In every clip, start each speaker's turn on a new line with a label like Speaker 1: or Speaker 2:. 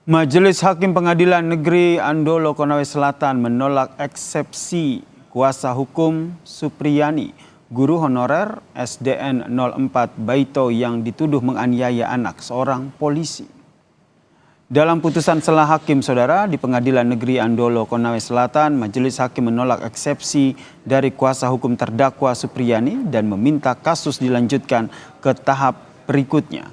Speaker 1: Majelis Hakim Pengadilan Negeri Andolo Konawe Selatan menolak eksepsi kuasa hukum Supriyani, guru honorer SDN 04 Baito yang dituduh menganiaya anak seorang polisi. Dalam putusan selah hakim saudara di Pengadilan Negeri Andolo Konawe Selatan, Majelis Hakim menolak eksepsi dari kuasa hukum terdakwa Supriyani dan meminta kasus dilanjutkan ke tahap berikutnya.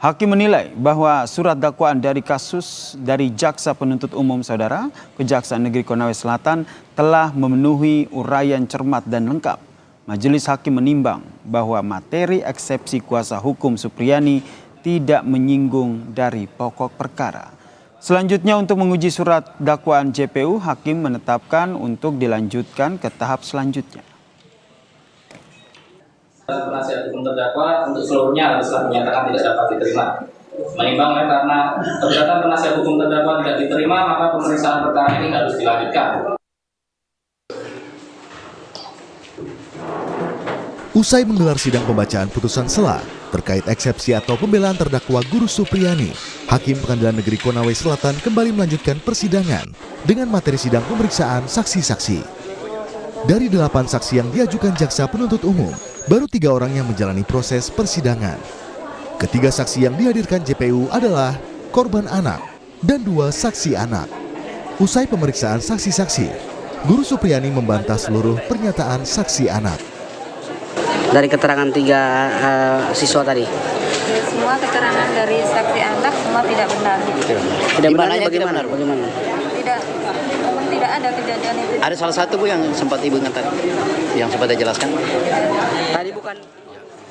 Speaker 1: Hakim menilai bahwa surat dakwaan dari kasus dari Jaksa Penuntut Umum saudara Kejaksaan Negeri Konawe Selatan telah memenuhi uraian cermat dan lengkap. Majelis Hakim menimbang bahwa materi eksepsi kuasa hukum Supriyani tidak menyinggung dari pokok perkara. Selanjutnya untuk menguji surat dakwaan JPU, Hakim menetapkan untuk dilanjutkan ke tahap selanjutnya.
Speaker 2: Penasihat hukum terdakwa untuk seluruhnya telah menyatakan tidak dapat diterima. Menimbang karena perbuatan penasihat hukum terdakwa tidak diterima, maka pemeriksaan perkara ini harus dilanjutkan.
Speaker 3: Usai menggelar sidang pembacaan putusan selah terkait eksepsi atau pembelaan terdakwa Guru Supriyani, Hakim Pengadilan Negeri Konawe Selatan kembali melanjutkan persidangan dengan materi sidang pemeriksaan saksi-saksi. Dari 8 saksi yang diajukan Jaksa Penuntut Umum, baru 3 orang yang menjalani proses persidangan. Ketiga saksi yang dihadirkan JPU adalah korban anak dan 2 saksi anak. Usai pemeriksaan saksi-saksi, Guru Supriyani membantah seluruh pernyataan saksi anak.
Speaker 4: Dari keterangan 3 siswa tadi?
Speaker 5: Semua keterangan dari saksi anak semua tidak benar.
Speaker 4: Tidak benarnya bagaimana?
Speaker 5: Tidak ada kejadian itu.
Speaker 6: Ada salah satu Bu yang sempat Ibu ingat yang sempat dijelaskan?
Speaker 4: Tadi bukan.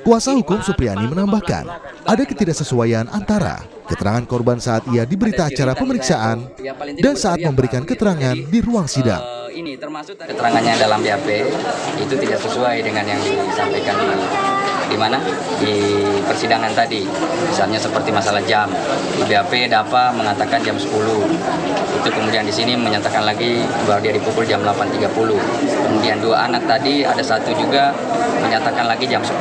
Speaker 3: Kuasa hukum Supriyani menambahkan ada ketidaksesuaian antara keterangan korban saat ia diberita acara pemeriksaan dan saat memberikan keterangan di ruang sidang.
Speaker 2: Ini termasuk keterangannya dalam BAP itu tidak sesuai dengan yang disampaikan di mana di persidangan tadi. Misalnya seperti masalah jam, di BAP DAPA mengatakan jam 10. Itu kemudian di sini menyatakan lagi bahwa dia dipukul jam 8.30. Kemudian 2 anak tadi ada satu juga menyatakan lagi jam 10.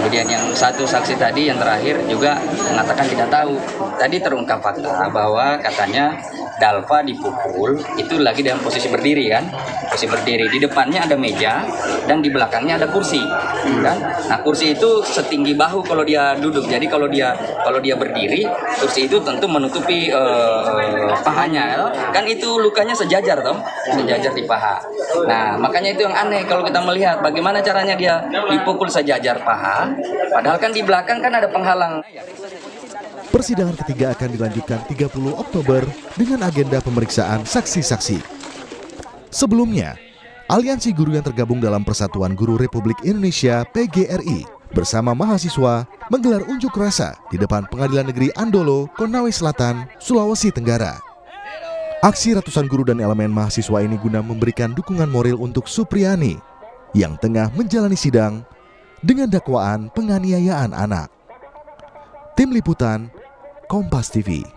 Speaker 2: Kemudian yang satu saksi tadi yang terakhir juga mengatakan tidak tahu. Tadi terungkap fakta bahwa katanya Dalva dipukul itu lagi dalam posisi berdiri kan, posisi berdiri, di depannya ada meja dan di belakangnya ada kursi kan. Nah kursi itu setinggi bahu kalau dia duduk, jadi kalau dia berdiri kursi itu tentu menutupi pahanya kan, itu lukanya sejajar toh, sejajar di paha. Nah makanya itu yang aneh kalau kita melihat bagaimana caranya dia dipukul sejajar paha padahal kan di belakang kan ada penghalang.
Speaker 3: Persidangan ketiga akan dilanjutkan 30 Oktober dengan agenda pemeriksaan saksi-saksi. Sebelumnya, Aliansi Guru yang tergabung dalam Persatuan Guru Republik Indonesia PGRI bersama mahasiswa menggelar unjuk rasa di depan Pengadilan Negeri Andolo, Konawe Selatan, Sulawesi Tenggara. Aksi ratusan guru dan elemen mahasiswa ini guna memberikan dukungan moral untuk Supriyani yang tengah menjalani sidang dengan dakwaan penganiayaan anak. Tim Liputan Kompas TV.